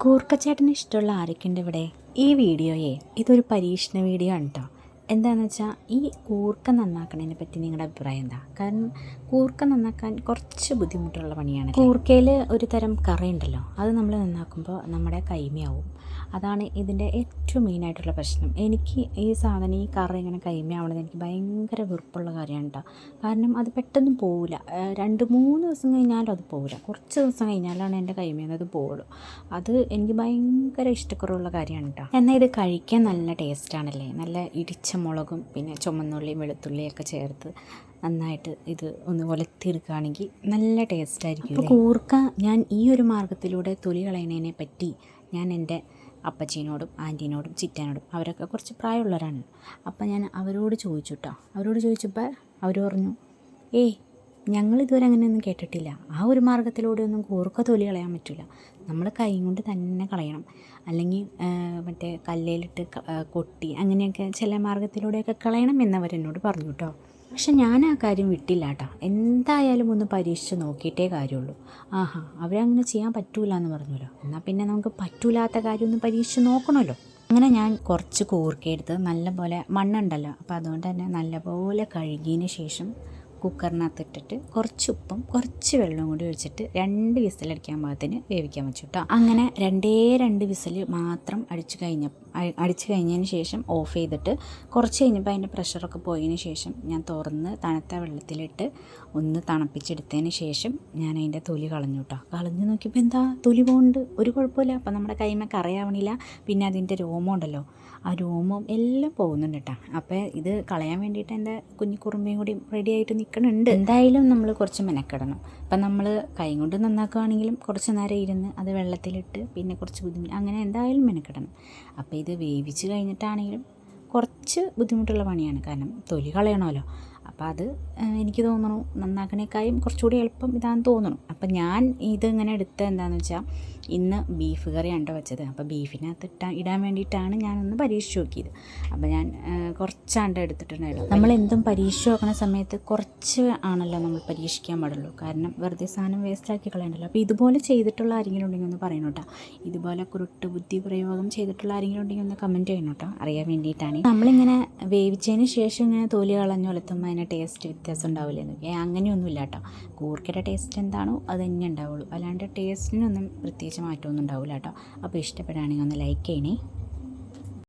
കൂർക്കച്ചേട്ടന് ഇഷ്ടമുള്ള ആരൊക്കെയുണ്ട് ഇവിടെ? ഈ വീഡിയോയെ ഇതൊരു പരീക്ഷണ വീഡിയോ ആണ് കേട്ടോ. എന്താണെന്ന് വെച്ചാൽ ഈ കൂർക്ക നന്നാക്കണതിനെ പറ്റി നിങ്ങളുടെ അഭിപ്രായം എന്താ? കാരണം കൂർക്ക നന്നാക്കാൻ കുറച്ച് ബുദ്ധിമുട്ടുള്ള പണിയാണ്. കൂർക്കയിൽ ഒരു തരം കറ ഉണ്ടല്ലോ, അത് നമ്മൾ നന്നാക്കുമ്പോൾ നമ്മുടെ കൈമയാവും. അതാണ് ഇതിൻ്റെ ഏറ്റവും മെയിനായിട്ടുള്ള പ്രശ്നം. എനിക്ക് ഈ സാധനം ഈ കറ ഇങ്ങനെ കൈമയാവണത് എനിക്ക് ഭയങ്കര വെറുപ്പുള്ള കാര്യമാണ് കേട്ടോ. കാരണം അത് പെട്ടെന്ന് പോവില്ല. 2-3 ദിവസം കഴിഞ്ഞാലും അത് പോവില്ല. കുറച്ച് ദിവസം കഴിഞ്ഞാലാണ് എൻ്റെ കൈമേന്നത് പോവുള്ളൂ. അത് എനിക്ക് ഭയങ്കര ഇഷ്ടക്കുറവുള്ള കാര്യമാണ് കേട്ടോ. എന്നാൽ ഇത് കഴിക്കാൻ നല്ല ടേസ്റ്റാണല്ലേ. നല്ല ഇടിച്ച മുളകും പിന്നെ ചുമന്നുള്ളിയും വെളുത്തുള്ളിയൊക്കെ ചേർത്ത് നന്നായിട്ട് ഇത് ഒന്ന് ഒലത്തിയെടുക്കുകയാണെങ്കിൽ നല്ല ടേസ്റ്റായിരിക്കും. അപ്പോൾ കൂർക്ക ഞാൻ ഈ ഒരു മാർഗ്ഗത്തിലൂടെ തൊലി കളയുന്നതിനെ പറ്റി ഞാൻ എൻ്റെ അപ്പച്ചീനോടും ആൻറ്റീനോടും ചിറ്റാനോടും അവരൊക്കെ കുറച്ച് പ്രായമുള്ളവരാണ്. അപ്പം ഞാൻ അവരോട് ചോദിച്ചു കേട്ടോ. അവരോട് ചോദിച്ചപ്പോൾ അവർ പറഞ്ഞു, ഞങ്ങളിതുവരെ അങ്ങനെയൊന്നും കേട്ടിട്ടില്ല. ആ ഒരു മാർഗ്ഗത്തിലൂടെ ഒന്നും കൂർക്ക തൊലി കളയാൻ പറ്റില്ല. നമ്മൾ കൈ കൊണ്ട് തന്നെ കളയണം, അല്ലെങ്കിൽ മറ്റേ കല്ലിലിട്ട് കൊട്ടി അങ്ങനെയൊക്കെ ചില മാർഗ്ഗത്തിലൂടെയൊക്കെ കളയണം എന്നവരെന്നോട് പറഞ്ഞു കേട്ടോ. പക്ഷെ ഞാൻ ആ കാര്യം വിട്ടില്ല കേട്ടോ. എന്തായാലും ഒന്ന് പരീക്ഷിച്ച് നോക്കിയിട്ടേ കാര്യമുള്ളൂ. അവരങ്ങനെ ചെയ്യാൻ പറ്റൂല എന്ന് പറഞ്ഞല്ലോ, എന്നാൽ പിന്നെ നമുക്ക് പറ്റൂലാത്ത കാര്യം ഒന്ന് പരീക്ഷിച്ച് നോക്കണമല്ലോ. അങ്ങനെ ഞാൻ കുറച്ച് കൂർക്കയെടുത്ത് നല്ലപോലെ മണ്ണുണ്ടല്ലോ, അപ്പോൾ അതുകൊണ്ട് തന്നെ നല്ലപോലെ കഴുകിയതിന് ശേഷം കുക്കറിനകത്തിട്ടിട്ട് കുറച്ച് ഉപ്പും കുറച്ച് വെള്ളവും കൂടി ഒഴിച്ചിട്ട് 2 വിസിലടിക്കാൻ പാകത്തിന് വേവിക്കാൻ വെച്ചു കേട്ടോ. അങ്ങനെ 2 വിസിൽ മാത്രം അടിച്ചു കഴിഞ്ഞതിന് ശേഷം ഓഫ് ചെയ്തിട്ട് കുറച്ച് കഴിഞ്ഞപ്പോൾ അതിൻ്റെ പ്രഷറൊക്കെ പോയതിന് ശേഷം ഞാൻ തുറന്ന് തണുത്ത വെള്ളത്തിലിട്ട് ഒന്ന് തണുപ്പിച്ചെടുത്തതിന് ശേഷം ഞാൻ അതിൻ്റെ തൊലി കളഞ്ഞു കേട്ടോ. കളഞ്ഞു നോക്കിയപ്പോൾ എന്താ തൊലി പോകുന്നുണ്ട്, ഒരു കുഴപ്പമില്ല. അപ്പം നമ്മുടെ കൈമ കറയാവണില്ല. പിന്നെ അതിൻ്റെ രോമം ഉണ്ടല്ലോ, ആ രോമം എല്ലാം പോകുന്നുണ്ട് കേട്ടോ. അപ്പോൾ ഇത് കളയാൻ വേണ്ടിയിട്ട് എൻ്റെ കുഞ്ഞിക്കുറുമ്പയും കൂടി റെഡി ആയിട്ട് നിൽക്കണുണ്ട്. എന്തായാലും നമ്മൾ കുറച്ച് മെനക്കെടണം. അപ്പം നമ്മൾ കൈ കൊണ്ട് നന്നാക്കുകയാണെങ്കിലും കുറച്ച് നേരം ഇരുന്ന് അത് വെള്ളത്തിലിട്ട് പിന്നെ കുറച്ച് ബുദ്ധിമുട്ട് അങ്ങനെ എന്തായാലും മെനക്കെടണം. അപ്പോൾ ഇത് വേവിച്ച് കഴിഞ്ഞിട്ടാണെങ്കിലും കുറച്ച് ബുദ്ധിമുട്ടുള്ള പണിയാണ്, കാരണം തൊലി കളയണമല്ലോ. അപ്പോൾ അത് എനിക്ക് തോന്നുന്നു നന്നാക്കണേക്കായും കുറച്ചുകൂടി എളുപ്പം ഇതാണെന്ന് തോന്നുന്നു. അപ്പം ഞാൻ ഇതിങ്ങനെ എടുത്ത എന്താണെന്ന് വെച്ചാൽ ഇന്ന് ബീഫ് കറിയാണ് വെച്ചത്. അപ്പോൾ ബീഫിനകത്ത് ഇടാൻ വേണ്ടിയിട്ടാണ് ഞാനൊന്ന് പരീക്ഷിച്ച് നോക്കിയത്. അപ്പോൾ ഞാൻ കുറച്ചാണ്ട് എടുത്തിട്ടുണ്ടായിരുന്നു. നമ്മൾ എന്തും പരീക്ഷിച്ച് നോക്കുന്ന സമയത്ത് കുറച്ച് ആണല്ലോ നമ്മൾ പരീക്ഷിക്കാൻ പാടുള്ളൂ, കാരണം വെറുതെ സാധനം വേസ്റ്റാക്കി കളയണ്ടല്ലോ. അപ്പോൾ ഇതുപോലെ ചെയ്തിട്ടുള്ള ആരെങ്കിലും ഉണ്ടെങ്കിൽ ഒന്ന് പറയണം കേട്ടോ. ഇതുപോലെ കുരുട്ട് ബുദ്ധി പ്രയോഗം ചെയ്തിട്ടുള്ള ആരെങ്കിലും ഉണ്ടെങ്കിൽ ഒന്ന് കമൻറ്റ് ചെയ്യണം കേട്ടോ, അറിയാൻ വേണ്ടിയിട്ടാണ്. നമ്മളിങ്ങനെ വേവിച്ചതിന് ശേഷം ഇങ്ങനെ തൊലി കളഞ്ഞു വളർത്തുമ്പോൾ അതിന് ടേസ്റ്റ് വ്യത്യാസം ഉണ്ടാവില്ല എന്നൊക്കെ. അങ്ങനെയൊന്നുമില്ല കേട്ടോ. കൂർക്കയുടെ ടേസ്റ്റ് എന്താണോ അത് തന്നെ ഉണ്ടാവുള്ളൂ, അല്ലാണ്ട് ടേസ്റ്റിനൊന്നും പ്രത്യേകിച്ച് മാറ്റമൊന്നും ഉണ്ടാവില്ല കേട്ടോ. അപ്പോൾ ഇഷ്ടപ്പെടുകയാണെങ്കിൽ ഒന്ന് ലൈക്ക് ചെയ്യണേ.